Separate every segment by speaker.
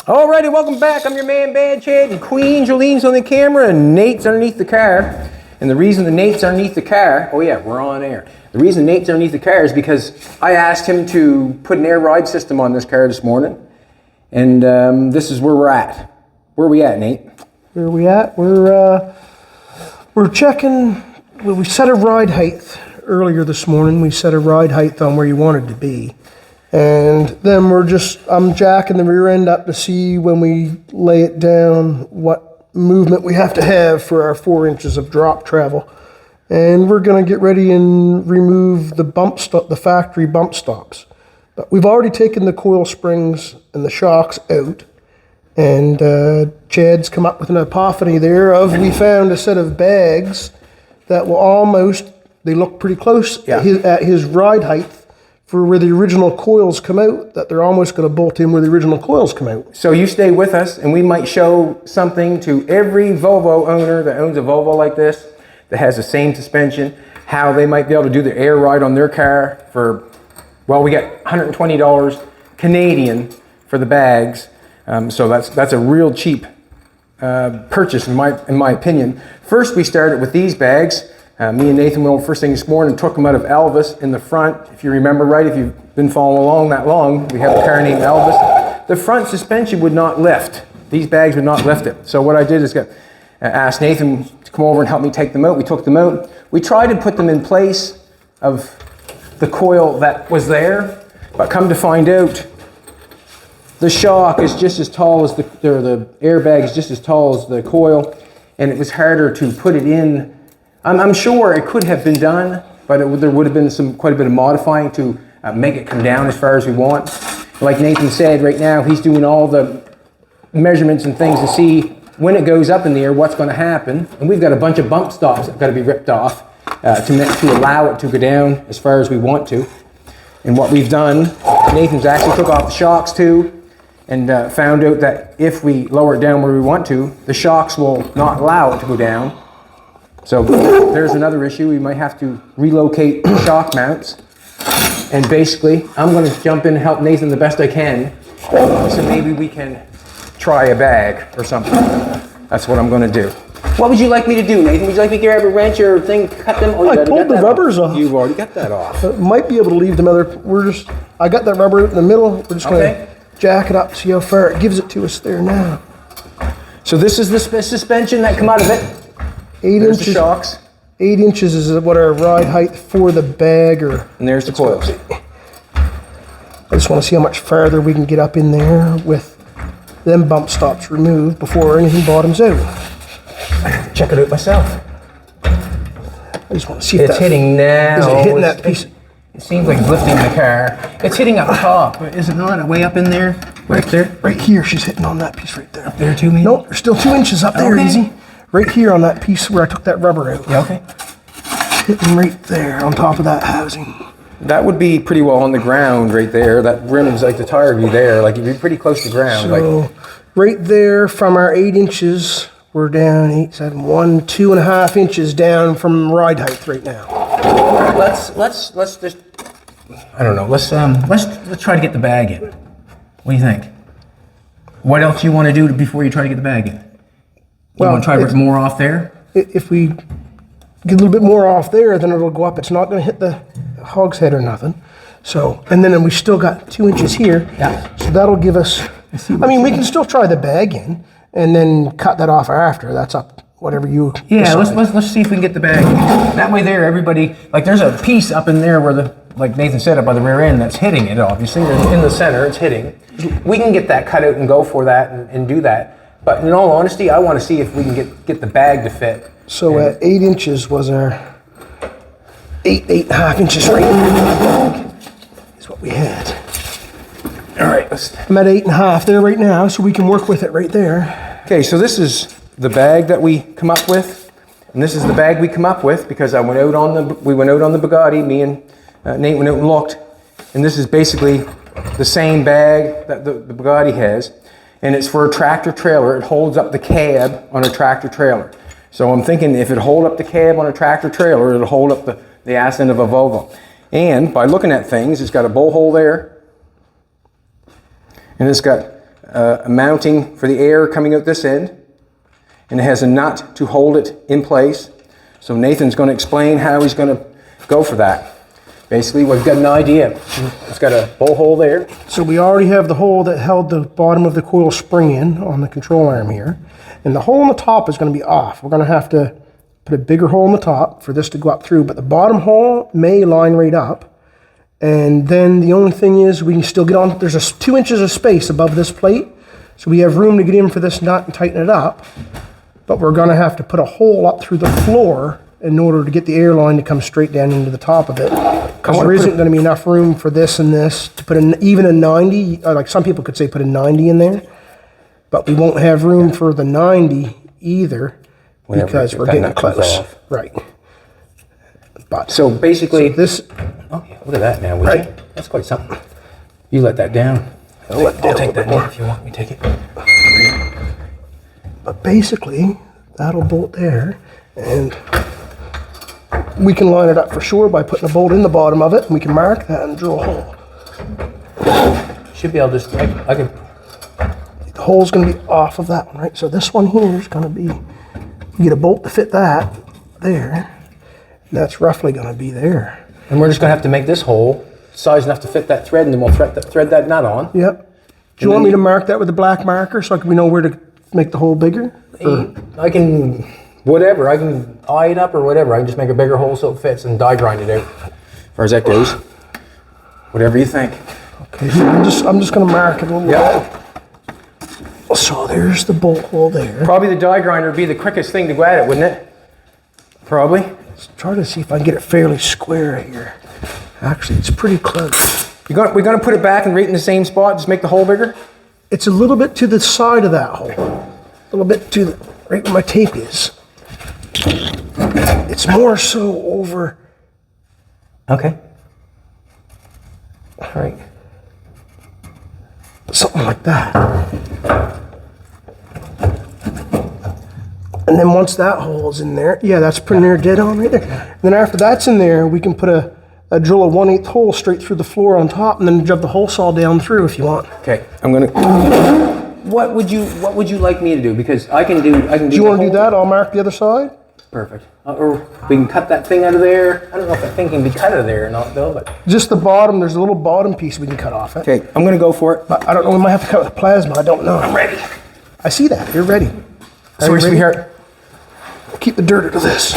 Speaker 1: Alrighty, welcome back. I'm your man Bad Chad, and Queen Jolene's on the camera, and Nate's underneath the car. And the reason the Nate's underneath the car, oh yeah, we're on air. The reason Nate's underneath the car is because I asked him to put an air ride system on this car this morning. And this is where we're at. Where are we at, Nate?
Speaker 2: Where are we at? We're checking, well, we set a ride height earlier this morning. We set a ride height on where you wanted to be. And then I'm jacking the rear end up to see when we lay it down what movement we have to have for our 4 inches of drop travel. And we're gonna get ready and remove the factory bump stops. But we've already taken the coil springs and the shocks out. And Chad's come up with an epiphany there we found a set of bags that will they look pretty close at his ride height for where the original coils come out, that they're almost going to bolt in where the original coils come out.
Speaker 1: So you stay with us, and we might show something to every Volvo owner that owns a Volvo like this, that has the same suspension, how they might be able to do the air ride on their car for, well, we got $120 Canadian for the bags. So that's a real cheap purchase in my opinion. First, we started with these bags. Me and Nathan went over first thing this morning and took them out of Elvis in the front. If you remember right, if you've been following along that long, we have a car named Elvis. The front suspension would not lift. These bags would not lift it. So what I did is asked Nathan to come over and help me take them out. We took them out. We tried to put them in place of the coil that was there, but come to find out, the shock is just as tall as the airbag is just as tall as the coil, and it was harder to put it in. I'm sure it could have been done, but there would have been quite a bit of modifying to make it come down as far as we want. Like Nathan said, right now he's doing all the measurements and things to see when it goes up in the air, what's going to happen. And we've got a bunch of bump stops that have got to be ripped off to allow it to go down as far as we want to. And what we've done, Nathan's actually took off the shocks too, and found out that if we lower it down where we want to, the shocks will not allow it to go down. So there's another issue. We might have to relocate shock mounts. And basically, I'm going to jump in and help Nathan the best I can. So maybe we can try a bag or something. That's what I'm going to do. What would you like me to do, Nathan? Would you like me to grab a wrench or thing, cut them?
Speaker 2: I pulled the rubbers off.
Speaker 1: You've already got that off.
Speaker 2: Might be able to leave them I got that rubber out in the middle. We're just going to jack it up, see how far it gives it to us there now.
Speaker 1: So this is the suspension that come out of it.
Speaker 2: 8
Speaker 1: there's
Speaker 2: inches.
Speaker 1: The shocks.
Speaker 2: 8 inches is what our ride height for the bag,
Speaker 1: and there's the coils.
Speaker 2: I just want to see how much farther we can get up in there with them bump stops removed before anything bottoms out.
Speaker 1: I have to check it out myself.
Speaker 2: I just want to see if
Speaker 1: it's hitting now.
Speaker 2: Is it hitting that piece?
Speaker 1: It seems like it's lifting the car. It's hitting up top. Is it not? Way up in there? Right there?
Speaker 2: Right here. She's hitting on that piece right there.
Speaker 1: Up there too, maybe?
Speaker 2: Nope. There's still 2 inches up there, easy. Right here on that piece where I took that rubber out.
Speaker 1: Yeah, okay.
Speaker 2: Hitting right there on top of that housing.
Speaker 1: That would be pretty well on the ground right there. That rim is like the tire would be there. Like you'd be pretty close to the ground.
Speaker 2: So right there from our 8 inches, we're down 8, 7, 1, 2.5 inches down from ride height right now.
Speaker 1: Let's just, I don't know. Let's try to get the bag in. What do you think? What else you want to do before you try to get the bag in? You want to try to rip more off there?
Speaker 2: If we get a little bit more off there, then it'll go up. It's not going to hit the hogshead or nothing. So, and then we still got 2 inches here.
Speaker 1: Yeah.
Speaker 2: So that'll give us, I mean, we can still try the bag in and then cut that off after. That's up, whatever you decide.
Speaker 1: Let's see if we can get the bag in. That way there, everybody, like there's a piece up in there where like Nathan said, up by the rear end that's hitting it, obviously. In the center, it's hitting. We can get that cut out and go for that and do that. But in all honesty, I want to see if we can get the bag to fit.
Speaker 2: So at 8 inches was our 8.5 inches right now is what we had.
Speaker 1: All right,
Speaker 2: I'm at 8.5 there right now, so we can work with it right there.
Speaker 1: Okay, so this is the bag that we come up with, and this is the bag we come up with because we went out on the Bugatti. Me and Nate went out and looked, and this is basically the same bag that the Bugatti has. And it's for a tractor trailer. It holds up the cab on a tractor trailer. So I'm thinking if it hold up the cab on a tractor trailer, it'll hold up the ass end of a Volvo. And by looking at things, it's got a bowl hole there. And it's got a mounting for the air coming out this end, and it has a nut to hold it in place. So Nathan's going to explain how he's going to go for that. Basically, we've got an idea. It's got a bolt hole there.
Speaker 2: So we already have the hole that held the bottom of the coil spring in on the control arm here. And the hole on the top is going to be off. We're going to have to put a bigger hole in the top for this to go up through. But the bottom hole may line right up. And then the only thing is we can still get on. There's 2 inches of space above this plate. So we have room to get in for this nut and tighten it up. But we're going to have to put a hole up through the floor in order to get the air line to come straight down into the top of it. Because there isn't going to be enough room for this and this to put in even a 90, like some people could say put a 90 in there. But we won't have room for the 90 either because we're getting close. Right. But
Speaker 1: So basically,
Speaker 2: so this...
Speaker 1: Oh yeah, look at that now, would you? That's quite something. You let that down. I'll take that now if you want me to take it.
Speaker 2: But basically, that'll bolt there, and we can line it up for sure by putting a bolt in the bottom of it, and we can mark that and drill a hole.
Speaker 1: Should be able to just, I can...
Speaker 2: The hole's going to be off of that one, right? So this one here is going to be, you get a bolt to fit that there, and that's roughly going to be there.
Speaker 1: And we're just going to have to make this hole size enough to fit that thread, and then we'll thread that nut on.
Speaker 2: Yep. Do you want me to mark that with a black marker so we know where to make the hole bigger? Or?
Speaker 1: I can, whatever, I can eye it up or whatever. I can just make a bigger hole so it fits and die grind it out. As far as that goes. Whatever you think.
Speaker 2: Okay, I'm just going to mark it a little bit. So there's the bolt hole there.
Speaker 1: Probably the die grinder would be the quickest thing to go at it, wouldn't it? Probably.
Speaker 2: Let's try to see if I can get it fairly square here. Actually, it's pretty close.
Speaker 1: We're going to put it back and right in the same spot, just make the hole bigger?
Speaker 2: It's a little bit to the side of that hole. A little bit to the, right where my tape is. It's more so over.
Speaker 1: Okay.
Speaker 2: All right. Something like that. And then once that hole's in there, yeah, that's pretty near dead on right there. And then after that's in there, we can put a drill a 1/8 hole straight through the floor on top, and then jump the hole saw down through if you want.
Speaker 1: Okay, I'm gonna. What would you like me to do? Because I can do.
Speaker 2: Do you want to do that? I'll mark the other side.
Speaker 1: Perfect. Or we can cut that thing out of there. I don't know if that thing can be cut out of there or not, though. But
Speaker 2: just the bottom. There's a little bottom piece we can cut off it.
Speaker 1: Okay, I'm gonna go for it.
Speaker 2: But I don't know. We might have to cut with the plasma. I don't know. I'm ready. I see that. You're ready.
Speaker 1: Sorry, sweetheart.
Speaker 2: Keep the dirt out of this.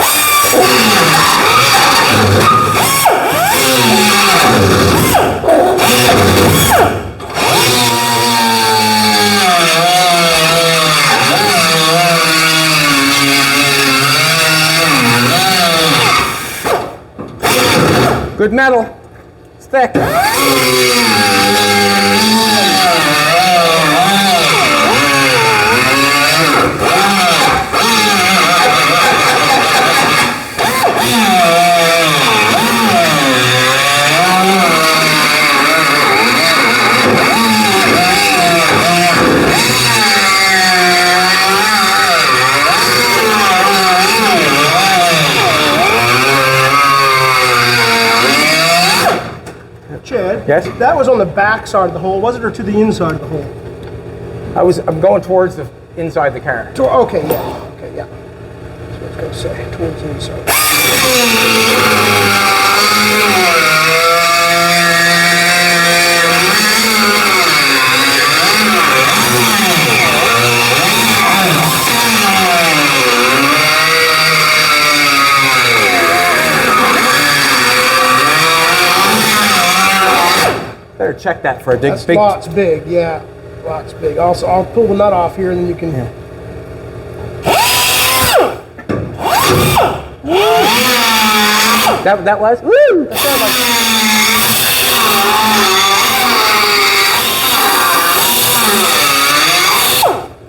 Speaker 1: Good metal. It's thick.
Speaker 2: Chad,
Speaker 1: yes?
Speaker 2: That was on the back side of the hole, was it, or to the inside of the hole?
Speaker 1: I'm going towards the inside the car.
Speaker 2: Okay, yeah. Okay, yeah. That's what I was going to say. Towards the inside.
Speaker 1: Better check that for a big.
Speaker 2: Lots big, yeah. Lots big. Also, I'll pull the nut off here, and then you can. Yeah.
Speaker 1: That was. Woo! That sounded
Speaker 2: like.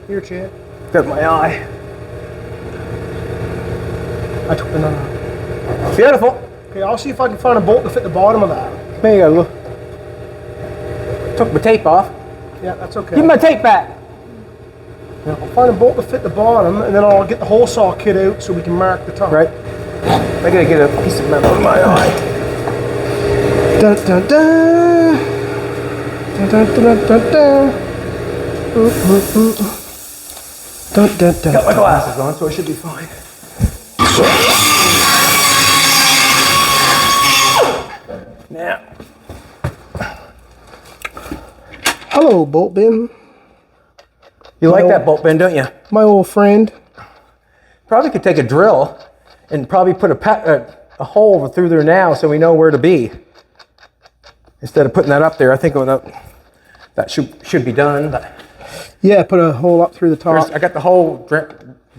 Speaker 2: Here, Chad.
Speaker 1: Got my eye.
Speaker 2: I took the nut off.
Speaker 1: Beautiful.
Speaker 2: Okay, I'll see if I can find a bolt to fit the bottom of that.
Speaker 1: There you go. Look. Took my tape off.
Speaker 2: Yeah, that's okay.
Speaker 1: Give me my tape back.
Speaker 2: Yeah, I'll find a bolt to fit the bottom, and then I'll get the hole saw kit out so we can mark the top.
Speaker 1: Right. I gotta get a piece of metal in my eye.
Speaker 2: Dun dun dun. Dun dun dun dun dun. Dun, dun, dun,
Speaker 1: Got my
Speaker 2: dun.
Speaker 1: glasses on, so I should be fine. Now,
Speaker 2: Hello, bolt bin.
Speaker 1: you like that bolt bend, don't you?
Speaker 2: My old friend.
Speaker 1: Probably could take a drill and probably put a hole through there now so we know where to be. Instead of putting that up there, I think that should be done. But
Speaker 2: Yeah, put a hole up through the top.
Speaker 1: I got the hole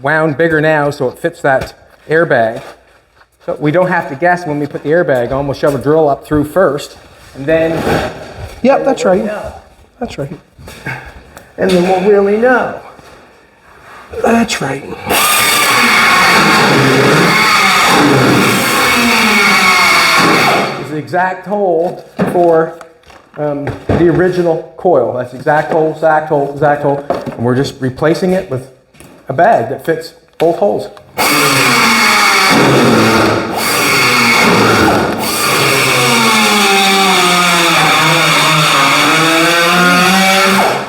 Speaker 1: wound bigger now so it fits that airbag. So we don't have to guess when we put the airbag on. We'll shove a drill up through first, and then...
Speaker 2: Yep, that's right. That's right.
Speaker 1: And then we'll really know.
Speaker 2: That's right.
Speaker 1: It's the exact hole for the original coil. That's the exact hole, exact hole, exact hole. And we're just replacing it with a bag that fits both holes.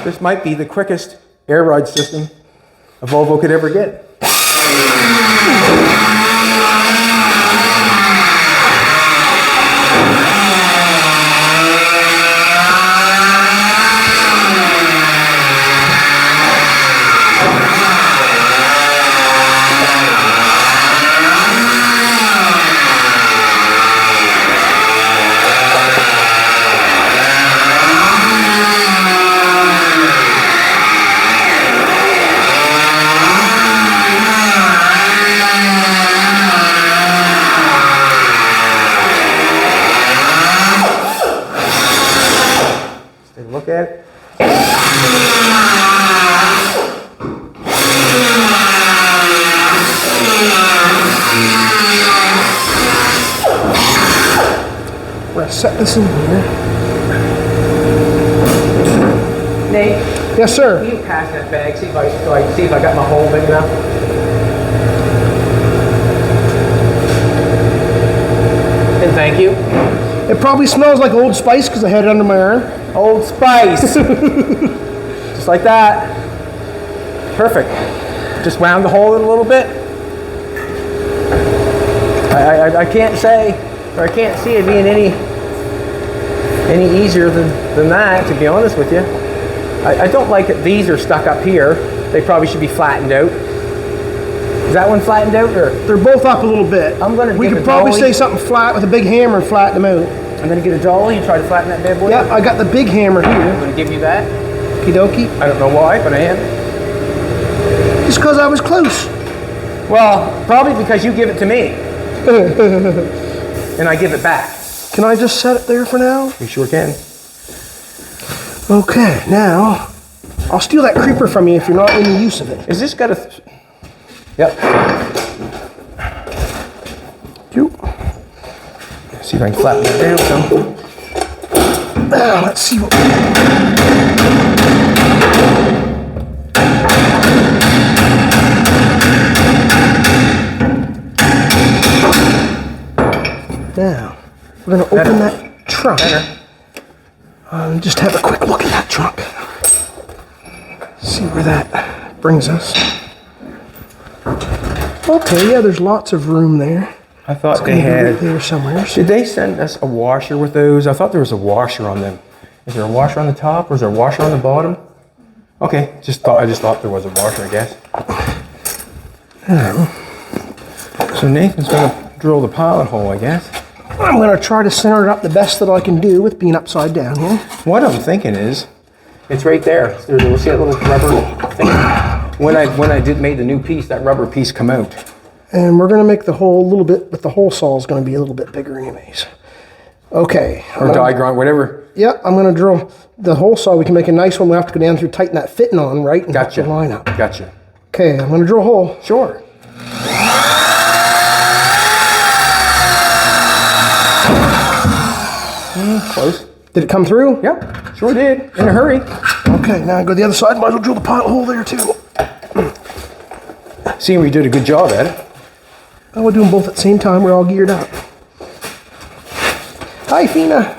Speaker 1: This might be the quickest air ride system a Volvo could ever get. Look at it.
Speaker 2: We're gonna set this in here.
Speaker 1: Nate,
Speaker 2: Yes, sir.
Speaker 1: can you pass that bag? See if I got my hole big enough. And thank you.
Speaker 2: It probably smells like Old Spice because I had it under my arm.
Speaker 1: Old Spice. Just like that. Perfect. Just wound the hole in a little bit. I can't say, or I can't see it being any easier than that, to be honest with you. I don't like that these are stuck up here. They probably should be flattened out. Is that one flattened out, or?
Speaker 2: They're both up a little bit. We could probably say something flat with a big hammer and flatten them out.
Speaker 1: I'm gonna get a dolly and try to flatten that bad boy.
Speaker 2: Yep, I got the big hammer
Speaker 1: I'm
Speaker 2: here.
Speaker 1: gonna give you that.
Speaker 2: Okie dokie.
Speaker 1: I don't know why, but I am.
Speaker 2: Just because I was close.
Speaker 1: Well, probably because you give it to me. And I give it back.
Speaker 2: Can I just set it there for now?
Speaker 1: You sure can.
Speaker 2: Okay, now I'll steal that creeper from you if you're not in the use of it.
Speaker 1: Is this got a... Yep. See if I can flatten that down some.
Speaker 2: Now, let's see what Now, we're going to open that trunk. Just have a quick look at that trunk. See where that brings us. Okay, yeah, there's lots of room there.
Speaker 1: I thought
Speaker 2: It's
Speaker 1: they
Speaker 2: gonna be
Speaker 1: had...
Speaker 2: right there somewhere.
Speaker 1: Did they send us a washer with those? I thought there was a washer on them. Is there a washer on the top, or is there a washer on the bottom? Okay, I just thought there was a washer, I guess. So Nathan's gonna drill the pilot hole, I guess.
Speaker 2: I'm going to try to center it up the best that I can do with being upside down here.
Speaker 1: What I'm thinking is, it's right there. We'll see that little rubber thing. When I made the new piece, that rubber piece come out.
Speaker 2: And we're going to make the hole a little bit, but the hole saw is going to be a little bit bigger anyways. Okay.
Speaker 1: Or die grind, whatever.
Speaker 2: Yeah, I'm going to drill the hole saw. We can make a nice one. We have to go down through, tighten that fitting on, right? And
Speaker 1: Gotcha.
Speaker 2: the line up.
Speaker 1: Gotcha.
Speaker 2: Okay, I'm going to drill a hole.
Speaker 1: Sure. Close.
Speaker 2: Did it come through?
Speaker 1: Yep, sure did. In a hurry.
Speaker 2: Okay, now I go to the other side. Might as well drill the pilot hole there too.
Speaker 1: Seeing we did a good job at it.
Speaker 2: Oh, we're doing both at the same time. We're all geared up. Hi, Fina.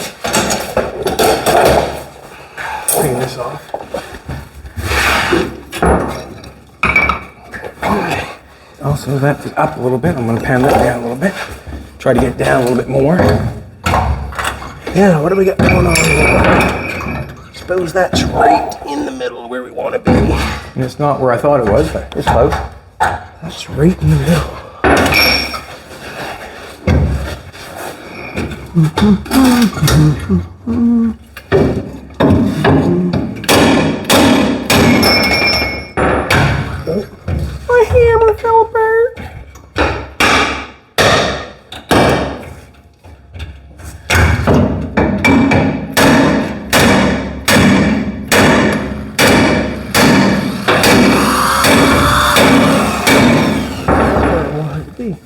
Speaker 2: Clean this off.
Speaker 1: So that's up a little bit. I'm going to pan that down a little bit. Try to get it down a little bit more.
Speaker 2: Yeah, what do we got going on here? Suppose that's right in the middle where we want to be.
Speaker 1: And it's not where I thought it was, but it's close.
Speaker 2: That's right in the middle. My hammer fell apart.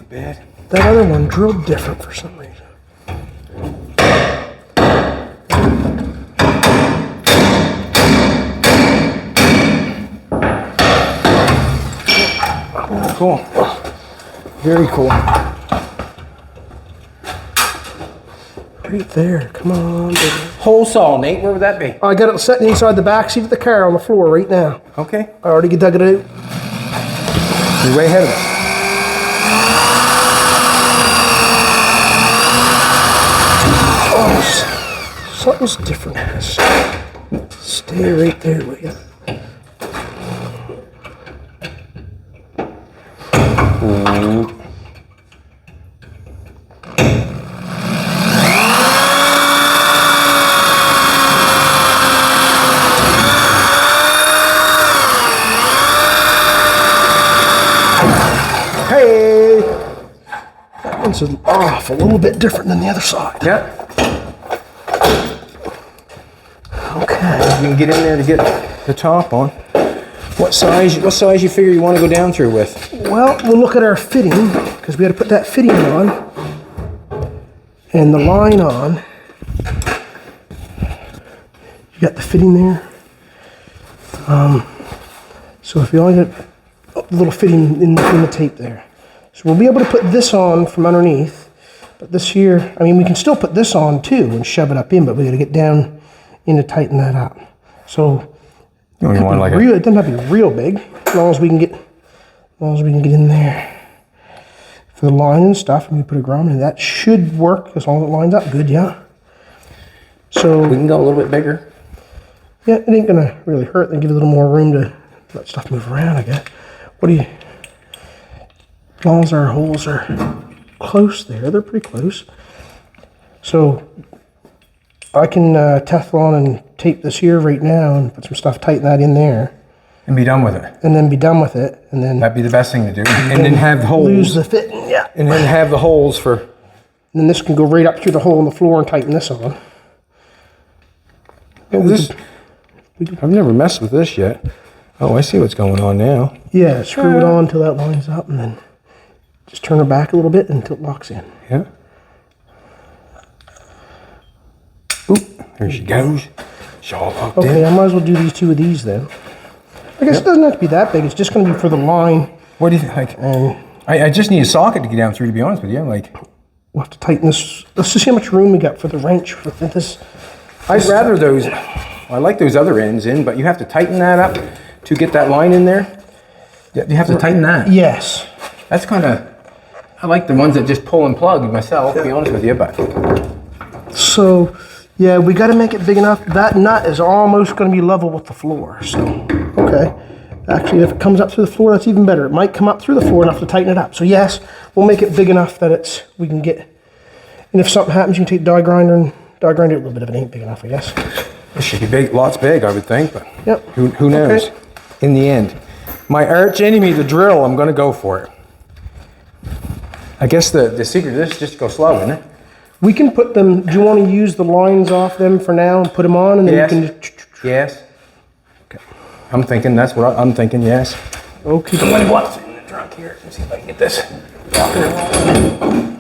Speaker 1: Bad.
Speaker 2: That other one drilled different for some reason.
Speaker 1: Cool. Very cool.
Speaker 2: Right there. Come on, baby.
Speaker 1: Hole saw, Nate. Where would that be?
Speaker 2: I got it sitting inside the back seat of the car on the floor right now.
Speaker 1: Okay.
Speaker 2: I already dug it out.
Speaker 1: You're way ahead of us.
Speaker 2: Oh, something's different. Stay right there, will you? Hey! That one's off a little bit different than the other side.
Speaker 1: Yeah.
Speaker 2: Okay.
Speaker 1: You can get in there to get the top on. What size you figure you want to go down through with?
Speaker 2: Well, we'll look at our fitting, because we got to put that fitting on and the line on. You got the fitting there. So if you only get a little fitting in the tape there. So we'll be able to put this on from underneath, but this here, I mean, we can still put this on too and shove it up in, but we got to get down in to tighten that up. So
Speaker 1: You only want like
Speaker 2: it doesn't have to be real big, as long as we can get in there for the line and stuff. And we put a grommet in, that should work as long as it lines up good. Yeah. So
Speaker 1: we can go a little bit bigger.
Speaker 2: yeah, it ain't gonna really hurt. Then give it a little more room to let stuff move around, I guess. What do you? As long as our holes are close there, they're pretty close. So I can Teflon and tape this here right now and put some stuff, tighten that in there.
Speaker 1: And be done with it.
Speaker 2: And then be done with it, and then
Speaker 1: That'd be the best thing to do. And then have holes.
Speaker 2: lose the fitting, yeah.
Speaker 1: And then have the holes for.
Speaker 2: And then this can go right up through the hole in the floor and tighten this on.
Speaker 1: I've never messed with this yet. Oh, I see what's going on now.
Speaker 2: Yeah, screw it on until that lines up, and then just turn it back a little bit until it locks in.
Speaker 1: Yeah. Oop, there she goes. She's all locked
Speaker 2: Okay,
Speaker 1: in.
Speaker 2: I might as well do these two of these then. I guess it doesn't have to be that big. It's just going to be for the line.
Speaker 1: What do you think? Like,
Speaker 2: And
Speaker 1: I just need a socket to get down through, to be honest with you. Like,
Speaker 2: we'll have to tighten this. Let's just see how much room we got for the wrench for this.
Speaker 1: I'd rather those. I like those other ends in, but you have to tighten that up to get that line in there. You have to tighten that.
Speaker 2: Yes.
Speaker 1: That's kind of. I like the ones that just pull and plug myself, to be honest with you, but.
Speaker 2: So, yeah, we got to make it big enough. That nut is almost going to be level with the floor. So, okay. Actually, if it comes up through the floor, that's even better. It might come up through the floor enough to tighten it up. So yes, we'll make it big enough that we can get. And if something happens, you can take die grinder and die grinder it a little bit if it ain't big enough, I guess.
Speaker 1: It should be big, lots big, I would think, but
Speaker 2: Yep.
Speaker 1: who knows?
Speaker 2: Okay.
Speaker 1: In the end, my arch enemy, the drill, I'm going to go for it. I guess the secret of this is just to go slow, isn't it?
Speaker 2: We can put them. Do you want to use the lines off them for now and put them on, and then
Speaker 1: Yes.
Speaker 2: you can.
Speaker 1: Yes. Okay. I'm thinking. That's what I'm thinking. Yes.
Speaker 2: Okay.
Speaker 1: I'm going to go up in the trunk here and see if I can get this rocking and rolling.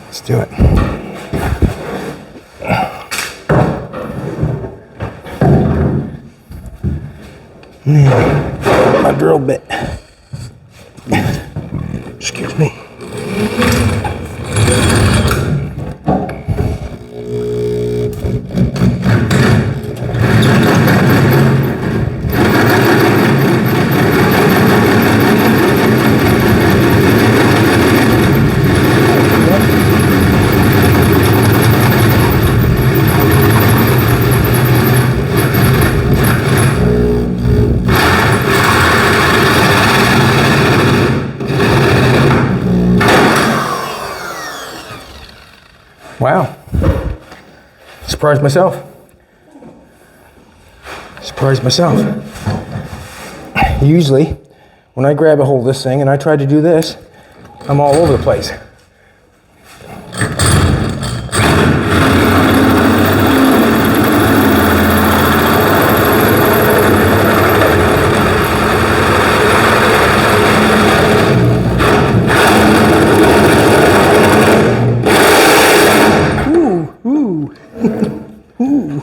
Speaker 1: Let's do it.
Speaker 2: My drill bit. Excuse me.
Speaker 1: Wow. Surprised myself. Surprised myself. Usually, when I grab a hold of this thing and I try to do this, I'm all over the place.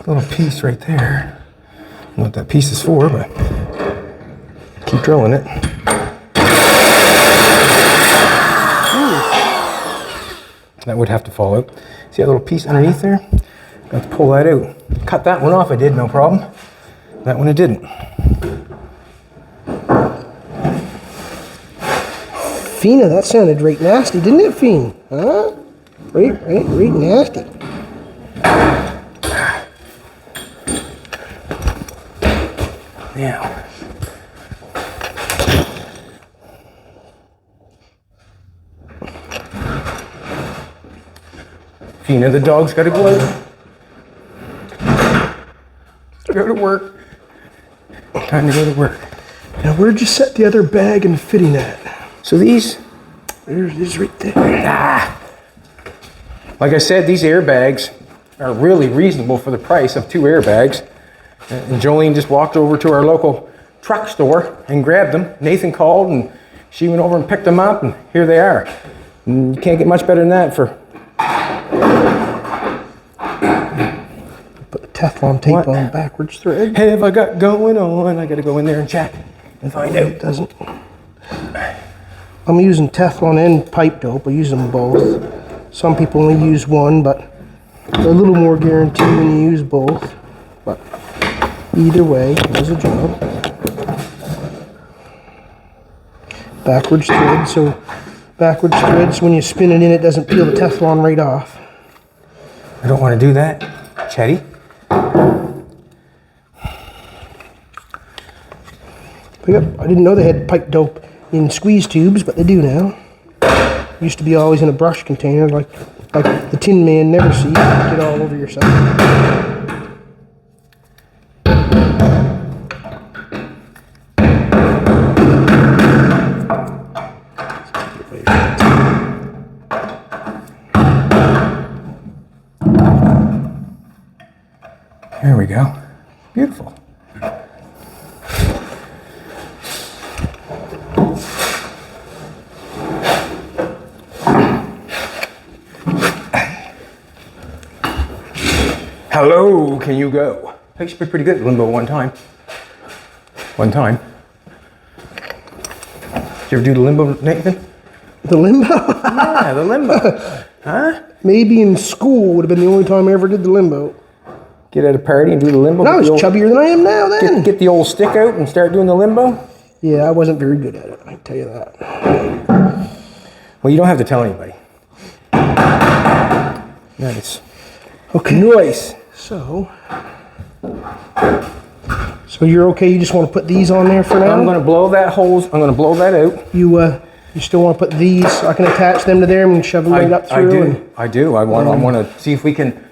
Speaker 1: Little piece right there. I don't know what that piece is for, but keep drilling it. That would have to fall out. See that little piece underneath there? I have to pull that out. Cut that one off, I did, no problem. That one I didn't.
Speaker 2: Fina, that sounded right nasty, didn't it, Fina? Huh? Right nasty.
Speaker 1: Now, Fina, the dog's got to go out. Go to work. Time to go to work.
Speaker 2: Now, where'd you set the other bag and fitting at?
Speaker 1: So these,
Speaker 2: There's right there.
Speaker 1: Like I said, these airbags are really reasonable for the price of 2 airbags. And Jolene just walked over to our local truck store and grabbed them. Nathan called and she went over and picked them up, and here they are. And you can't get much better than that for...
Speaker 2: Put the Teflon tape on backwards thread.
Speaker 1: Hey, have I got going on? I gotta go in there and check and find out.
Speaker 2: It doesn't. I'm using Teflon and pipe dope. I use them both. Some people only use one, but they're a little more guaranteed when you use both. But either way, it does a job. Backwards thread, so backwards threads, when you spin it in, it doesn't peel the Teflon right off.
Speaker 1: I don't want to do that, Chetty.
Speaker 2: I didn't know they had pipe dope in squeeze tubes, but they do now. Used to be always in a brush container, like the Tin Man never see. Get all over yourself.
Speaker 1: There we go. Beautiful. Hello, can you go? I used to be pretty good at limbo one time. Did you ever do the limbo, Nathan?
Speaker 2: The limbo?
Speaker 1: Yeah, the limbo. Huh?
Speaker 2: Maybe in school would have been the only time I ever did the limbo.
Speaker 1: Get at a party and do the limbo?
Speaker 2: I was chubbier than I am now then.
Speaker 1: Get the old stick out and start doing the limbo?
Speaker 2: Yeah, I wasn't very good at it, I can tell you that.
Speaker 1: Well, you don't have to tell anybody. Nice.
Speaker 2: Okay.
Speaker 1: Nice.
Speaker 2: So you're okay, you just want to put these on there for now?
Speaker 1: I'm going to blow that hose, I'm going to blow that out.
Speaker 2: You still want to put these, I can attach them to there and shove them right up through?
Speaker 1: I do. I want to see if we can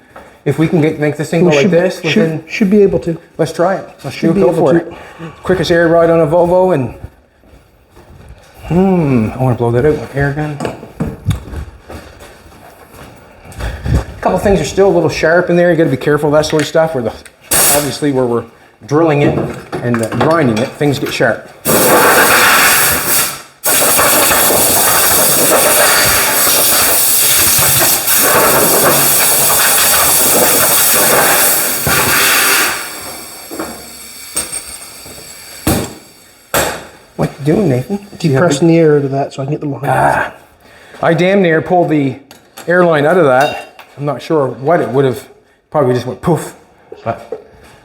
Speaker 1: make this thing go like this.
Speaker 2: Should be able to.
Speaker 1: Let's try it. Let's go for it. Quickest air ride on a Volvo, and I want to blow that out with air gun. A couple things are still a little sharp in there. You got to be careful, that sort of stuff. Obviously where we're drilling it and grinding it, things get sharp. What you doing, Nathan?
Speaker 2: Keep pressing the air to that so I can get the line.
Speaker 1: I damn near pulled the airline out of that. I'm not sure what it would have. Probably just went poof. But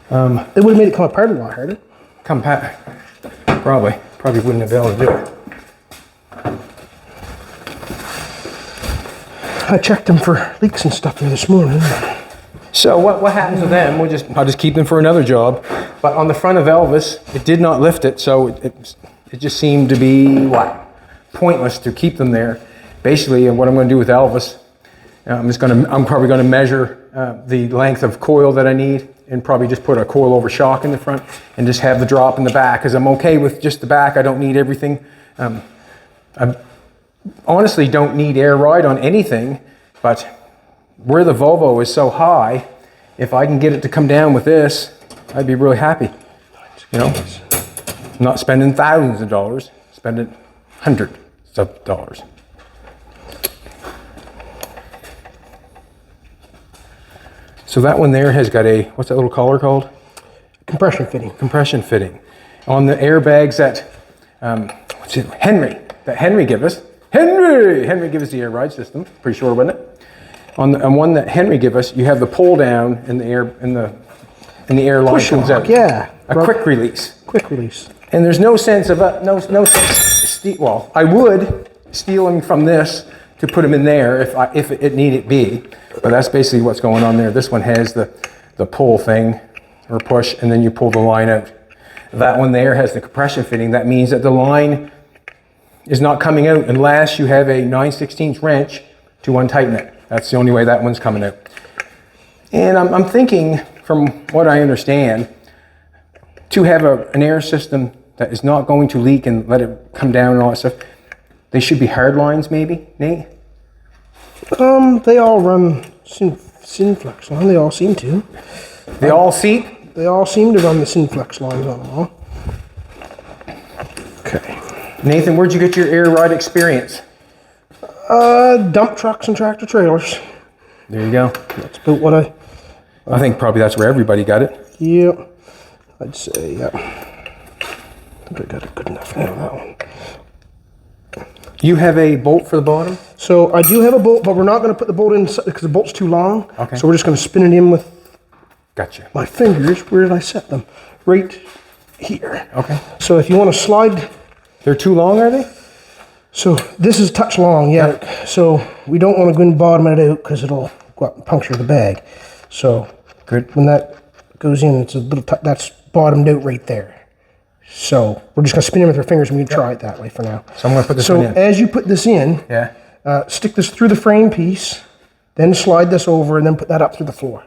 Speaker 2: they would have made it come apart a lot harder.
Speaker 1: Probably wouldn't have been able to do it.
Speaker 2: I checked them for leaks and stuff there this morning.
Speaker 1: So what happens with them? I'll just keep them for another job. But on the front of Elvis, it did not lift it, so it just seemed to be pointless to keep them there. Basically, what I'm going to do with Elvis I'm probably gonna measure the length of coil that I need and probably just put a coil over shock in the front and just have the drop in the back, because I'm okay with just the back. I don't need everything. I honestly don't need air ride on anything, but where the Volvo is so high, if I can get it to come down with this, I'd be really happy. You know, I'm not spending thousands of dollars, spending hundreds of dollars. So that one there has got a, what's that little collar called?
Speaker 2: Compression fitting.
Speaker 1: Compression fitting. On the airbags that, Henry gave us. Henry gave us the air ride system, pretty sure, wasn't it? On one that Henry gave us, you have the pull down and the air, and the air line comes out.
Speaker 2: Yeah.
Speaker 1: A quick release.
Speaker 2: Quick release.
Speaker 1: And there's no sense of, no sense, well, I would steal them from this to put them in there if it needed be. But that's basically what's going on there. This one has the pull thing, or push, and then you pull the line out. That one there has the compression fitting. That means that the line is not coming out unless you have a 9/16 wrench to untighten it. That's the only way that one's coming out. And I'm thinking, from what I understand, to have an air system that is not going to leak and let it come down and all that stuff, they should be hard lines, maybe, Nate?
Speaker 2: They all run Synflex line. They all seem to.
Speaker 1: They all seat?
Speaker 2: They all seem to run the Synflex lines on them all. Okay.
Speaker 1: Nathan, where'd you get your air ride experience?
Speaker 2: Dump trucks and tractor trailers.
Speaker 1: There you go.
Speaker 2: That's about what
Speaker 1: I think probably that's where everybody got it.
Speaker 2: Yeah. I'd say, yeah. I think I got it good enough now, that one.
Speaker 1: You have a bolt for the bottom?
Speaker 2: So I do have a bolt, but we're not going to put the bolt in because the bolt's too long.
Speaker 1: Okay.
Speaker 2: So we're just going to spin it in with
Speaker 1: Gotcha.
Speaker 2: my fingers. Where did I set them? Right here.
Speaker 1: Okay.
Speaker 2: So if you want to slide.
Speaker 1: They're too long, are they?
Speaker 2: So this is touch long, yeah. So we don't want to go and bottom it out because it'll go up and puncture the bag. So
Speaker 1: good.
Speaker 2: When that goes in, it's a little, that's bottomed out right there. So we're just going to spin it with our fingers and we can try it that way for now.
Speaker 1: So I'm going to put this one in.
Speaker 2: So as you put this in, stick this through the frame piece, then slide this over and then put that up through the floor.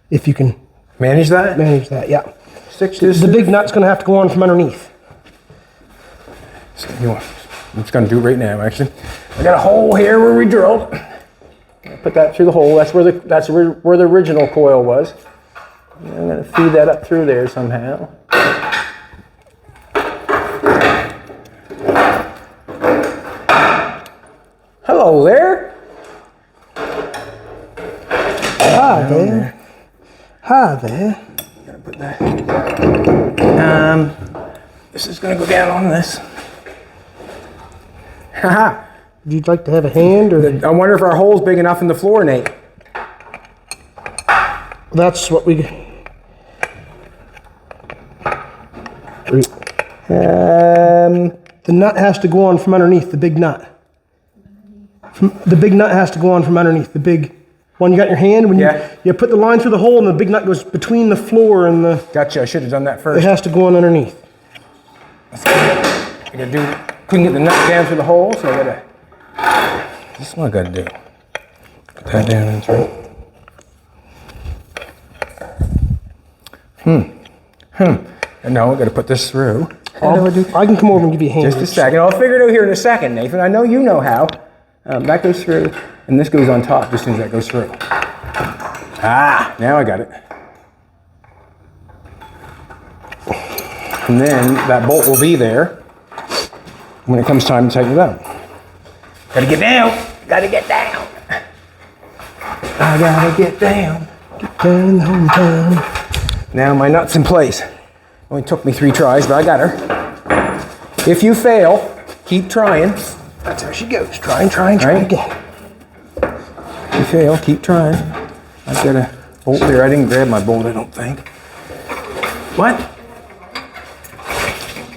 Speaker 2: If you can
Speaker 1: manage that?
Speaker 2: Manage that, yeah.
Speaker 1: Stick this.
Speaker 2: The big nut's going to have to go on from underneath.
Speaker 1: So, I'm just going to do it right now, actually. I got a hole here where we drilled. Put that through the hole. That's where the original coil was. And I'm going to feed that up through there somehow. Hello there.
Speaker 2: Hi there. Hi there.
Speaker 1: Gotta put that. This is going to go down on this. Haha.
Speaker 2: Would you like to have a hand or?
Speaker 1: I wonder if our hole's big enough in the floor, Nate.
Speaker 2: That's what we. The nut has to go on from underneath the big nut. The big nut has to go on from underneath the big one you got in your hand. When you put the line through the hole and the big nut goes between the floor and the.
Speaker 1: Gotcha. I should have done that first.
Speaker 2: It has to go on underneath.
Speaker 1: Couldn't get the nut down through the hole, so I gotta. This is what I gotta do. Put that down and through. And now I gotta put this through.
Speaker 2: I can come over and give you a hand.
Speaker 1: Just a second. I'll figure it out here in a second, Nathan. I know you know how. That goes through, and this goes on top as soon as that goes through. Ah, now I got it. And then that bolt will be there when it comes time to tighten it up. Gotta get down. Gotta get down. I gotta get down.
Speaker 2: Get down the hometown.
Speaker 1: Now my nut's in place. Only took me 3 tries, but I got her. If you fail, keep trying.
Speaker 2: That's how she goes. Try again.
Speaker 1: If you fail, keep trying. I've got a bolt there. I didn't grab my bolt, I don't think. What?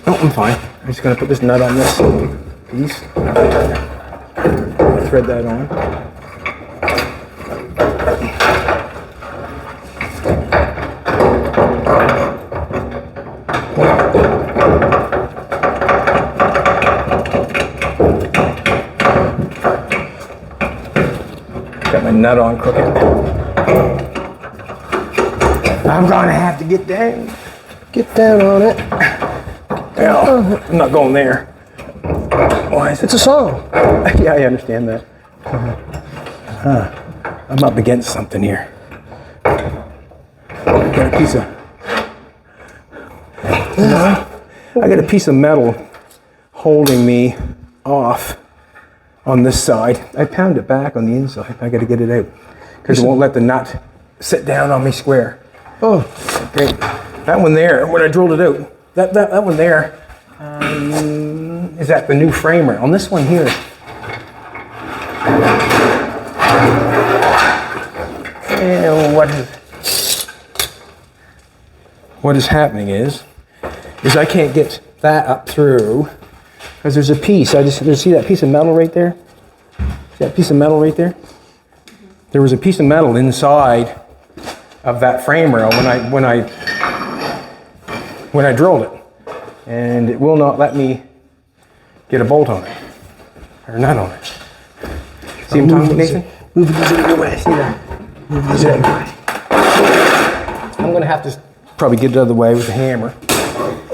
Speaker 1: No, I'm fine. I'm just gonna put this nut on this piece. Thread that on. Got my nut on crooked. I'm gonna have to get down.
Speaker 2: Get down on it.
Speaker 1: No, I'm not going there. Why is it?
Speaker 2: It's a song.
Speaker 1: Yeah, I understand that. I'm up against something here. I got a piece of metal holding me off on this side. I pound it back on the inside. I got to get it out because it won't let the nut sit down on me square.
Speaker 2: Oh,
Speaker 1: Great. That one there, when I drilled it out, that one there is at the new framer. On this one here, and what is happening is I can't get that up through because there's a piece. See that piece of metal right there? See that piece of metal right there? There was a piece of metal inside of that frame rail when I drilled it, and it will not let me get a bolt on it or nut on it. See what I'm talking about, Nathan?
Speaker 2: move these out of your way.
Speaker 1: See that? Move these out of your way. I'm gonna have to probably get it out of the way with the hammer.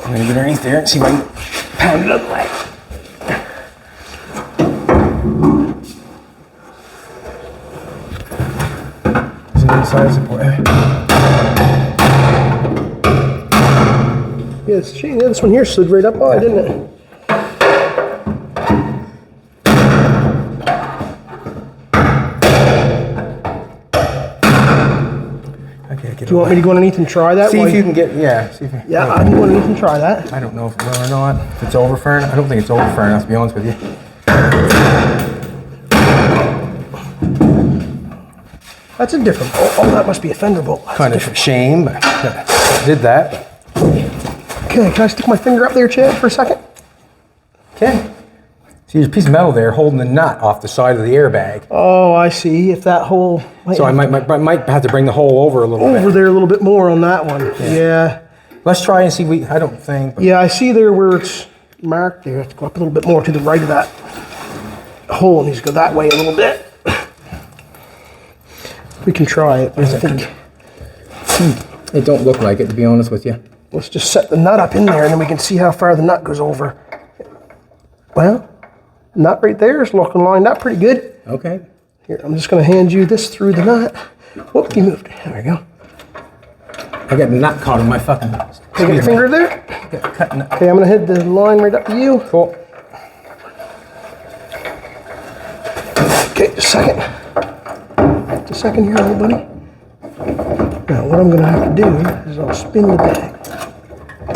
Speaker 1: I'm gonna get underneath there and see if I can pound it out of the way. There's an inside support.
Speaker 2: Yeah, it's a shame. Yeah, this one here slid right up on it, didn't it? Do you want me to go underneath and try that?
Speaker 1: See if you can get, yeah. See if you,
Speaker 2: Yeah, I can go underneath and try that.
Speaker 1: I don't know if it will or not. If it's over far enough. I don't think it's over far enough, to be honest with you.
Speaker 2: That's a different bolt. Oh, that must be a fender bolt. That's
Speaker 1: Kind of a shame, but did that.
Speaker 2: Okay, can I stick my finger up there, Chad, for a second?
Speaker 1: Okay. See, there's a piece of metal there holding the nut off the side of the airbag.
Speaker 2: Oh, I see. If that hole...
Speaker 1: So I might have to bring the hole over a little bit.
Speaker 2: Over there a little bit more on that one. Yeah.
Speaker 1: Let's try and see. I don't think. But
Speaker 2: Yeah, I see there where it's marked there. I have to go up a little bit more to the right of that hole. It needs to go that way a little bit. We can try it, but I think...
Speaker 1: It don't look like it, to be honest with you.
Speaker 2: Let's just set the nut up in there and then we can see how far the nut goes over. Well, nut right there is looking lined up pretty good.
Speaker 1: Okay.
Speaker 2: Here, I'm just going to hand you this through the nut. Whoop, you moved. There we go.
Speaker 1: I got a nut caught in my fucking...
Speaker 2: You got your finger there?
Speaker 1: Cutting it.
Speaker 2: Okay, I'm going to head the line right up to you.
Speaker 1: Cool.
Speaker 2: Okay, just a second. Just a second here, little buddy. Now, what I'm going to have to do is I'll spin the bag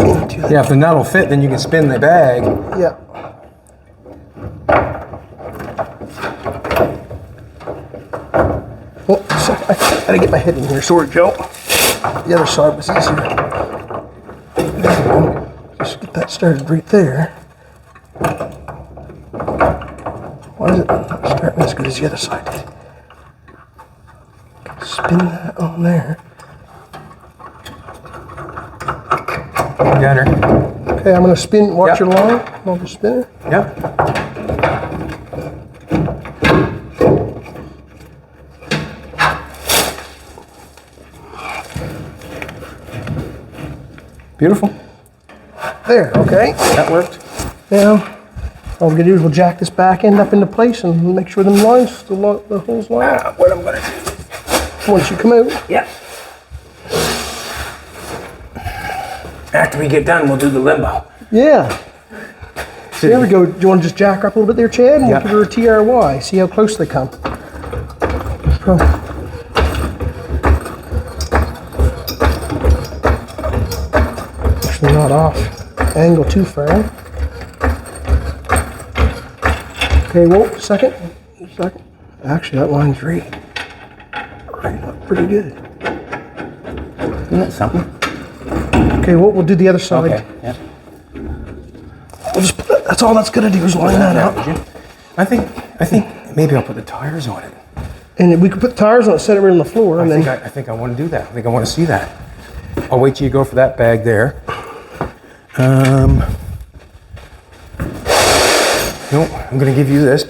Speaker 2: into that.
Speaker 1: Yeah, if the nut will fit, then you can spin the bag.
Speaker 2: Yeah. Oh, a second. I gotta get my head in here. Sorry, Joe. The other side was easier. There we go. Just get that started right there. Why is it not starting as good as the other side did? Spin that on there.
Speaker 1: Got her.
Speaker 2: Okay, I'm gonna spin. Watch
Speaker 1: Yep.
Speaker 2: your line. I'll just spin it.
Speaker 1: Yep. Beautiful.
Speaker 2: There. Okay.
Speaker 1: That worked.
Speaker 2: Now, all we're gonna do is we'll jack this back end up into place and make sure the lines, the holes line up.
Speaker 1: What I'm gonna do.
Speaker 2: Once you come out.
Speaker 1: Yeah. After we get done, we'll do the limbo.
Speaker 2: Yeah. There we go. Do you want to just jack her up a little bit there, Chad? And
Speaker 1: Yeah.
Speaker 2: we'll give her a TRY. See how close they come. Actually not off angle too far. Okay, whoa, second. Actually, that line's right up pretty good.
Speaker 1: Isn't that something?
Speaker 2: Okay, we'll do the other side.
Speaker 1: Okay. Yeah.
Speaker 2: We'll just put it, that's all that's gonna do is line that up.
Speaker 1: I think maybe I'll put the tires on it.
Speaker 2: And we could put the tires on it, set it right on the floor, and
Speaker 1: I
Speaker 2: then
Speaker 1: think I want to do that. I think I want to see that. I'll wait till you go for that bag there. No, I'm going to give you this.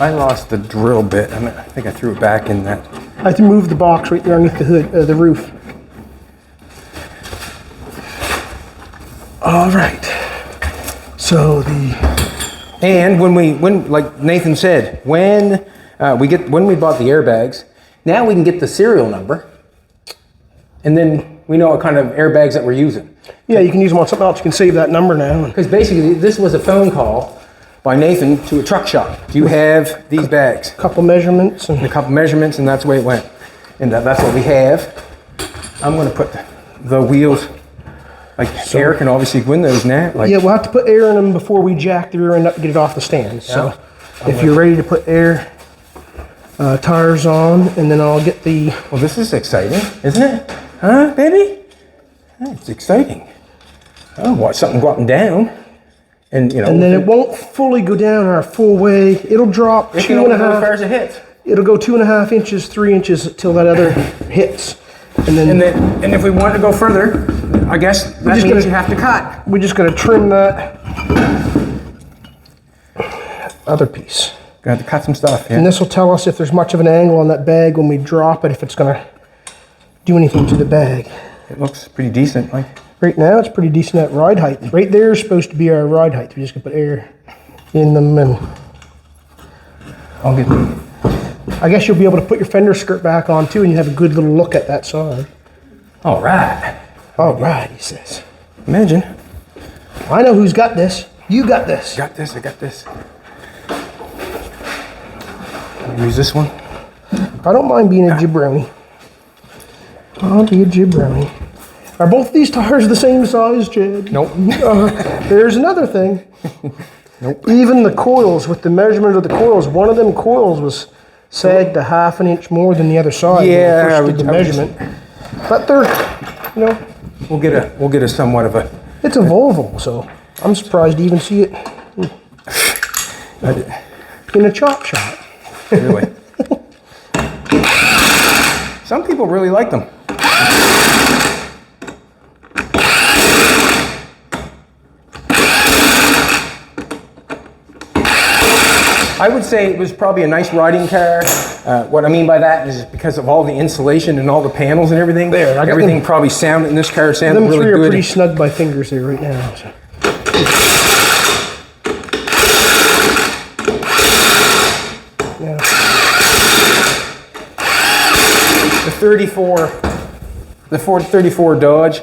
Speaker 1: I lost the drill bit. I think I threw it back in that.
Speaker 2: I have to move the box right there underneath the hood, the roof. All right. So
Speaker 1: And when like Nathan said, when we bought the airbags, now we can get the serial number, and then we know what kind of airbags that we're using.
Speaker 2: yeah, you can use them on something else. You can save that number now.
Speaker 1: Because basically, this was a phone call by Nathan to a truck shop. Do you have these bags?
Speaker 2: Couple measurements and
Speaker 1: A couple measurements, and that's the way it went. And that's what we have. I'm going to put the wheels, like air can obviously go in those now. Like,
Speaker 2: yeah, we'll have to put air in them before we jack the rear end up to get it off the stand. So if you're ready to put air tires on, and then I'll get the.
Speaker 1: well, this is exciting, isn't it? Huh, baby? It's exciting. Oh, watch something go up and down. And, you know.
Speaker 2: And then it won't fully go down our full way. It'll drop
Speaker 1: it can
Speaker 2: 2.5.
Speaker 1: only go as far as it hits.
Speaker 2: It'll go 2.5 inches, 3 inches till that other hits. And then,
Speaker 1: And if we want to go further, I guess that
Speaker 2: just
Speaker 1: means
Speaker 2: gotta-
Speaker 1: you have to cut.
Speaker 2: we're just gonna trim that other piece.
Speaker 1: Got to cut some stuff,
Speaker 2: And
Speaker 1: yeah.
Speaker 2: this will tell us if there's much of an angle on that bag when we drop it, if it's gonna do anything to the bag.
Speaker 1: It looks pretty decent, like.
Speaker 2: Right now, it's pretty decent at ride height. Right there is supposed to be our ride height. We just gonna put air in them, and
Speaker 1: I'll get the.
Speaker 2: I guess you'll be able to put your fender skirt back on too, and you have a good little look at that side.
Speaker 1: All right.
Speaker 2: All right, he says.
Speaker 1: Imagine.
Speaker 2: I know who's got this. You got this.
Speaker 1: Got this, I got this. Use this one.
Speaker 2: I don't mind being a jabroni. I'll be a jabroni. Are both these tires the same size, Jed?
Speaker 1: Nope.
Speaker 2: There's another thing.
Speaker 1: Nope.
Speaker 2: Even the coils, with the measurement of the coils, one of them coils was sagged a half an inch more than the other side
Speaker 1: Yeah,
Speaker 2: when
Speaker 1: I
Speaker 2: we first did the
Speaker 1: would just-
Speaker 2: measurement. But they're, you know,
Speaker 1: We'll get a somewhat of a.
Speaker 2: it's a Volvo, so I'm surprised to even see it in a chop shop.
Speaker 1: Really. Some people really like them. I would say it was probably a nice riding car. What I mean by that is because of all the insulation and all the panels and everything.
Speaker 2: There, I got
Speaker 1: everything
Speaker 2: them.
Speaker 1: probably sounded in this car sounded
Speaker 2: Them
Speaker 1: really
Speaker 2: three are
Speaker 1: good.
Speaker 2: pretty snug by fingers there right now. So. Yeah.
Speaker 1: The 34 Dodge.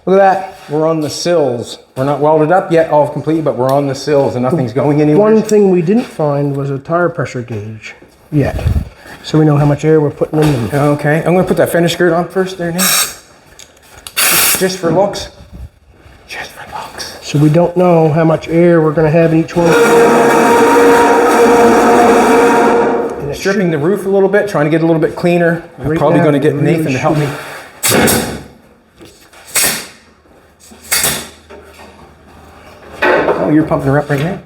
Speaker 1: Look at that. We're on the sills. We're not welded up yet, all complete, but we're on the sills and nothing's going anywhere.
Speaker 2: One thing we didn't find was a tire pressure gauge yet. So we know how much air we're putting in them.
Speaker 1: Okay, I'm gonna put that fender skirt on first there now. Just for looks. Just for looks.
Speaker 2: So we don't know how much air we're going to have in each one. And it
Speaker 1: Stripping the roof a little bit, trying to get it a little bit cleaner. I'm
Speaker 2: Right
Speaker 1: probably
Speaker 2: now,
Speaker 1: gonna get
Speaker 2: it really
Speaker 1: Nathan to help me. Oh, you're pumping her up right now?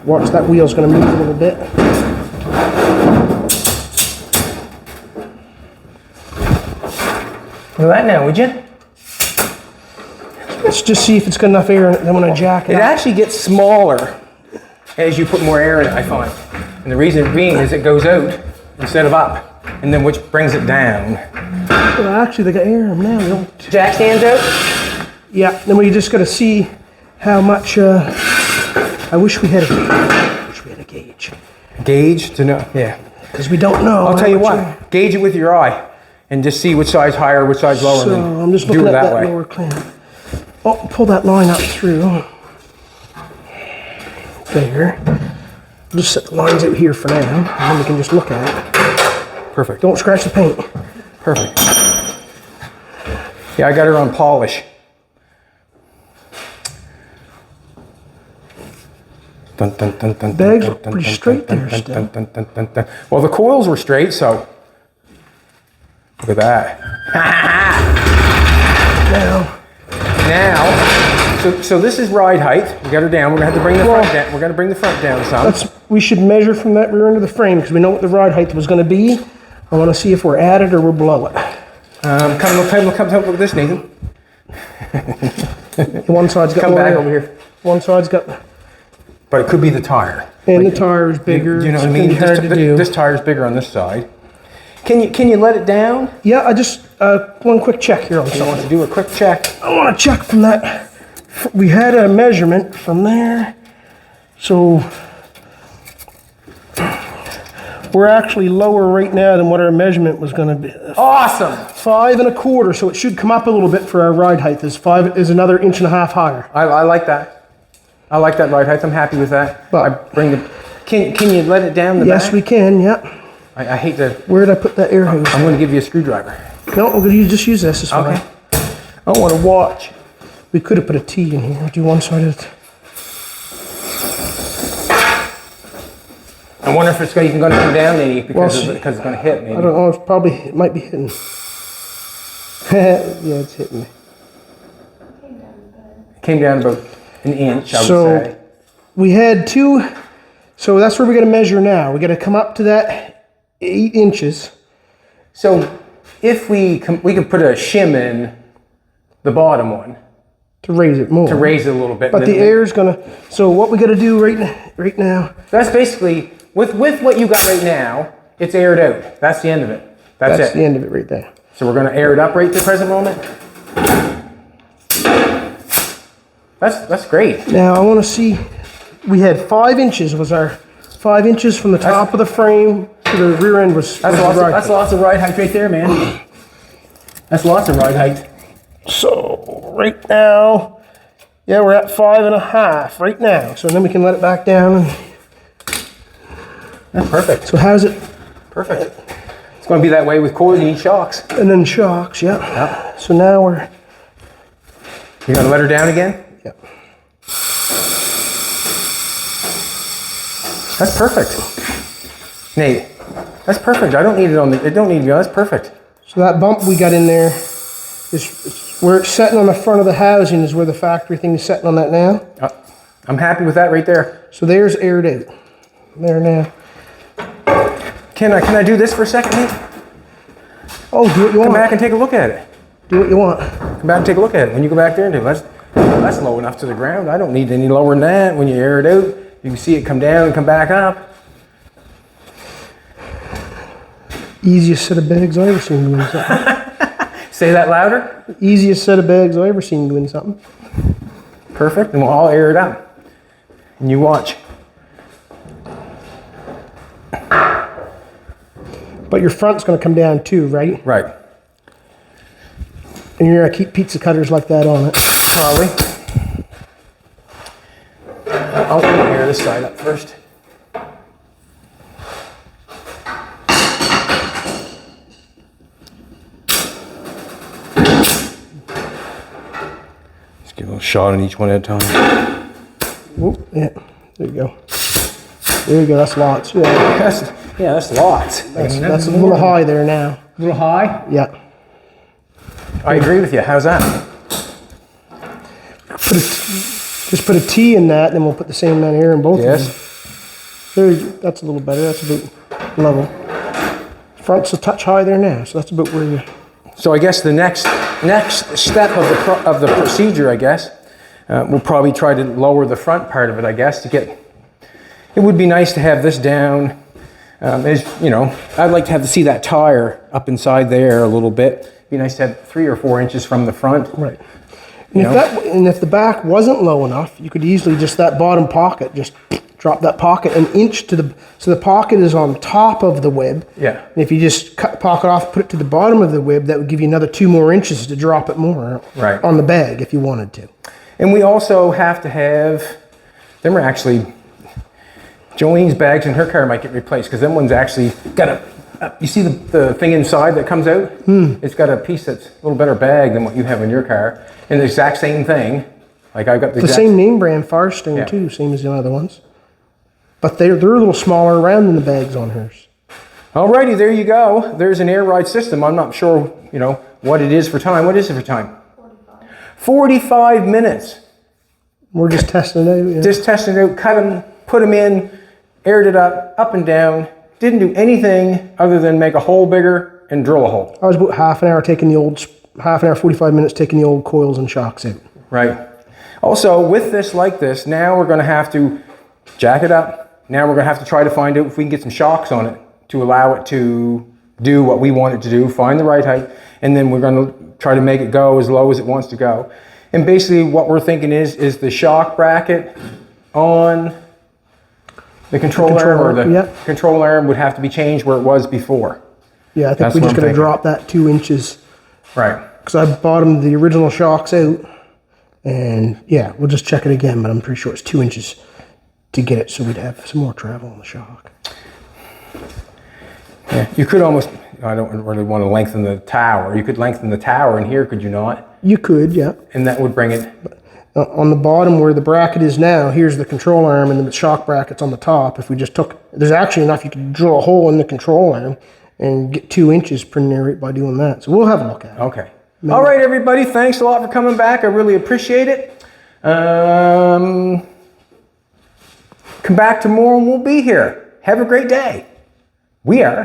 Speaker 2: Watch, that wheel's going to move a little bit.
Speaker 1: Look at that now, would you?
Speaker 2: Let's just see if it's got enough air in it. Then when I jack it
Speaker 1: It
Speaker 2: up.
Speaker 1: actually gets smaller as you put more air in it, I find. And the reason being is it goes out instead of up, and then which brings it down.
Speaker 2: Well, actually, they got air in them now. They don't.
Speaker 1: Jack stands out?
Speaker 2: Yeah, then we just got to see how much. I wish we had a gauge.
Speaker 1: Gauge to know, yeah.
Speaker 2: Because we don't know.
Speaker 1: I'll tell you
Speaker 2: how much
Speaker 1: what, gauge it with your eye and just see which side's higher, which side's lower,
Speaker 2: So
Speaker 1: and
Speaker 2: I'm just
Speaker 1: do
Speaker 2: looking
Speaker 1: it
Speaker 2: at
Speaker 1: that
Speaker 2: that
Speaker 1: way.
Speaker 2: lower clamp. Oh, pull that line up through. There. Just set the lines out here for now, and then we can just look at it.
Speaker 1: Perfect.
Speaker 2: Don't scratch the paint.
Speaker 1: Perfect. Yeah, I got her on polish. Dun, dun, dun, dun,
Speaker 2: Bags
Speaker 1: dun,
Speaker 2: look
Speaker 1: dun,
Speaker 2: pretty
Speaker 1: dun,
Speaker 2: straight
Speaker 1: dun,
Speaker 2: there
Speaker 1: dun,
Speaker 2: still.
Speaker 1: dun, dun, dun, dun, dun. Well, the coils were straight, so look at that. Now, so this is ride height. We got her down. We're gonna have to bring the front down. We're gonna bring the front down some.
Speaker 2: We should measure from that rear end of the frame because we know what the ride height was going to be. I want to see if we're at it or we're below it.
Speaker 1: Come look at this, Nathan.
Speaker 2: One side's got
Speaker 1: Come
Speaker 2: more
Speaker 1: back
Speaker 2: air.
Speaker 1: over here.
Speaker 2: One side's got.
Speaker 1: But it could be the tire.
Speaker 2: And the tire is bigger.
Speaker 1: You know what I
Speaker 2: it's
Speaker 1: mean?
Speaker 2: gonna be hard to do.
Speaker 1: This tire is bigger on this side. Can you let it down?
Speaker 2: Yeah, I just, one quick check here on
Speaker 1: I want
Speaker 2: something.
Speaker 1: to do a quick check.
Speaker 2: I want to check from that. We had a measurement from there. So we're actually lower right now than what our measurement was going to be.
Speaker 1: Awesome.
Speaker 2: 5 1/4, so it should come up a little bit for our ride height. Is another 1.5 inches higher.
Speaker 1: I like that. I like that ride height. I'm happy with that.
Speaker 2: But-
Speaker 1: I bring the. Can you let it down the
Speaker 2: Yes,
Speaker 1: back?
Speaker 2: we can. Yeah.
Speaker 1: I hate to.
Speaker 2: Where did I put that air hose?
Speaker 1: I'm going to give you a screwdriver.
Speaker 2: No, I'm going to just use this. It's fine.
Speaker 1: Okay. I want to watch.
Speaker 2: We could have put a T in here. We'll do one side of it.
Speaker 1: I wonder if it's even going to come down any because
Speaker 2: Well,
Speaker 1: it's going to hit
Speaker 2: I
Speaker 1: maybe.
Speaker 2: don't know. It might be hitting. Yeah, it's hitting.
Speaker 1: Came down about an inch, I would
Speaker 2: So
Speaker 1: say.
Speaker 2: we had 2. So that's where we got to measure now. We got to come up to that 8 inches.
Speaker 1: So if we could put a shim in the bottom one
Speaker 2: To raise it more.
Speaker 1: to raise it a little bit.
Speaker 2: But the air's gonna. So what we got to do right now?
Speaker 1: That's basically with what you got right now. It's aired out. That's the end of it. That's it.
Speaker 2: the end of it right there.
Speaker 1: So we're going to air it up right at the present moment. That's great.
Speaker 2: Now I want to see. We had 5 inches. Was our 5 inches from the top of the frame to the rear end was.
Speaker 1: That's
Speaker 2: was
Speaker 1: lots.
Speaker 2: the ride
Speaker 1: That's
Speaker 2: height.
Speaker 1: lots of ride height right there, man. That's lots of ride height.
Speaker 2: So right now, yeah, we're at 5 1/2 right now. So then we can let it back down.
Speaker 1: That's perfect.
Speaker 2: So how's it?
Speaker 1: Perfect. It's going to be that way with coils. You need shocks.
Speaker 2: And then shocks, yeah.
Speaker 1: Yep.
Speaker 2: So now we're.
Speaker 1: You going to let her down again?
Speaker 2: Yep.
Speaker 1: That's perfect. Nate, that's perfect. I don't need it on the. It don't need to be on. That's perfect.
Speaker 2: So that bump we got in there is where it's setting on the front of the housing is where the factory thing is setting on that now.
Speaker 1: I'm happy with that right there.
Speaker 2: So there's aired out. There now.
Speaker 1: Can I do this for a second, Nate?
Speaker 2: Oh, do what you
Speaker 1: Come
Speaker 2: want.
Speaker 1: back and take a look at it.
Speaker 2: Do what you want.
Speaker 1: Come back and take a look at it. When you go back there and do it, that's low enough to the ground. I don't need any lower than that. When you air it out, you can see it come down and come back up.
Speaker 2: Easiest set of bags I ever seen doing something.
Speaker 1: Say that louder.
Speaker 2: Easiest set of bags I ever seen doing something.
Speaker 1: Perfect. And we'll all air it up. And you watch.
Speaker 2: But your front's going to come down too, right?
Speaker 1: Right.
Speaker 2: And you're going to keep pizza cutters like that on it.
Speaker 1: Probably. I'll air this side up first. Just give a little shot on each one at a time.
Speaker 2: Whoop, yeah, there you go. There you go, that's lots. Yeah,
Speaker 1: That's lots.
Speaker 2: that's a little high there now.
Speaker 1: A little high?
Speaker 2: Yeah.
Speaker 1: I agree with you. How's that?
Speaker 2: Just put a T in that, then we'll put the same amount of air in both of them.
Speaker 1: Yes.
Speaker 2: That's a little better. That's about level. Front's a touch high there now, so that's about where you.
Speaker 1: So I guess the next step of the procedure, I guess, we'll probably try to lower the front part of it. I guess to get. It would be nice to have this down. As you know, I'd like to have to see that tire up inside there a little bit. It'd be nice to have 3 or 4 inches from the front.
Speaker 2: Right. And if the back wasn't low enough, you could easily just that bottom pocket, just drop that pocket an inch to the, so the pocket is on top of the web.
Speaker 1: Yeah.
Speaker 2: And if you just cut the pocket off, put it to the bottom of the web, that would give you another 2 more inches to drop it more
Speaker 1: Right.
Speaker 2: on the bag if you wanted to.
Speaker 1: And we also have to have, them are actually, Jolene's bags in her car might get replaced because them ones actually got you see the thing inside that comes out? It's got a piece that's a little better bag than what you have in your car. And the exact same thing. Like I got the exact
Speaker 2: same name brand Firestone
Speaker 1: Yeah.
Speaker 2: too, same as the other ones. But they're a little smaller around than the bags on hers.
Speaker 1: Alrighty, there you go. There's an air ride system. I'm not sure, what it is for time. What is it for time? 45 minutes.
Speaker 2: We're just testing it out. Yeah.
Speaker 1: Just testing it out, cut them, put them in, aired it up and down. Didn't do anything other than make a hole bigger and drill a hole.
Speaker 2: I was about half an hour, 45 minutes taking the old coils and shocks out.
Speaker 1: Right. Also, with this like this, now we're going to have to jack it up, now we're gonna have to try to find out if we can get some shocks on it to allow it to do what we want it to do, find the right height, and then we're gonna try to make it go as low as it wants to go. And basically what we're thinking is the shock bracket on the control arm, or the control arm would have to be changed where it was before.
Speaker 2: Yeah, I think we're just going to drop that 2 inches.
Speaker 1: Right.
Speaker 2: Because I bottomed the original shocks out. And yeah, we'll just check it again, but I'm pretty sure it's 2 inches to get it so we'd have some more travel on the shock.
Speaker 1: Yeah, you could almost, I don't really want to lengthen the tower. You could lengthen the tower in here, could you not?
Speaker 2: You could, yeah.
Speaker 1: And that would bring it...
Speaker 2: On the bottom where the bracket is now, here's the control arm and the shock bracket's on the top. If we just took, there's actually enough, you could drill a hole in the control arm and get 2 inches pretty near it by doing that. So we'll have a look at it.
Speaker 1: Okay. All right, everybody. Thanks a lot for coming back. I really appreciate it. Come back tomorrow and we'll be here. Have a great day. We are.